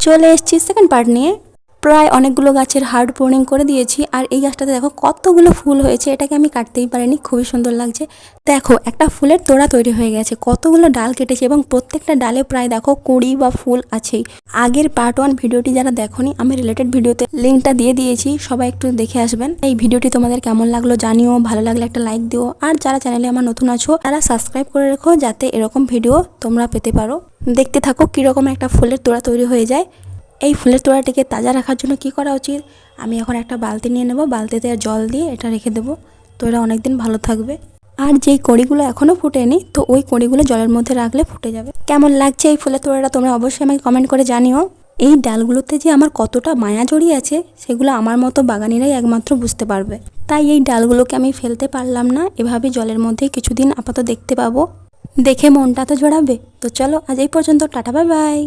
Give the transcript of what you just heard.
চলে এসেছি second part নিয়ে। প্রায় অনেকগুলো গাছের হার্ড প্রুনিং করে দিয়েছি। আর এই গাছটাতে দেখো কতগুলো ফুল হয়েছে, এটাকে আমি কাটতেই পারিনি, খুবই সুন্দর লাগছে। দেখো একটা ফুলের তোড়া তৈরি হয়ে গেছে, কতগুলো ডাল কেটেছে এবং প্রত্যেকটা ডালে প্রায় দেখো কুঁড়ি বা ফুল আছেই। আগের পার্ট 1 ভিডিওটি যারা দেখোনি, আমি রিলেটেড ভিডিওতে লিঙ্কটা দিয়ে দিয়েছি, সবাই একটু দেখে আসবেন। এই ভিডিওটি তোমাদের কেমন লাগলো জানিও, ভালো লাগলে একটা লাইক দিও। আর যারা চ্যানেলে আমার নতুন আছো তারা সাবস্ক্রাইব করে রেখো, যাতে এরকম ভিডিও তোমরা পেতে পারো। দেখতে থাকো কীরকম একটা ফুলের তোড়া তৈরি হয়ে যায়। এই ফুলের তোড়াটিকে তাজা রাখার জন্য কি করা উচিত, আমি এখন একটা বালতি নিয়ে নেব, বালতিতে জল দিয়ে এটা রেখে দেবো, তো এটা অনেকদিন ভালো থাকবে। আর যেই কড়িগুলো এখনও ফুটেনি, তো ওই কড়িগুলো জলের মধ্যে রাখলে ফুটে যাবে। কেমন লাগছে এই ফুলের তোড়াটা তোমরা অবশ্যই আমাকে কমেন্ট করে জানিও। এই ডালগুলোতে যে আমার কতটা মায়া জড়িয়ে আছে সেগুলো আমার মতো বাগানিরাই একমাত্র বুঝতে পারবে। তাই এই ডালগুলোকে আমি ফেলতে পারলাম না, এভাবে জলের মধ্যে কিছুদিন আপাতত দেখতে পাবো, দেখে মনটা তো জড়াবে। তো চলো আজ এই পর্যন্ত, টাটা, বাই বাই।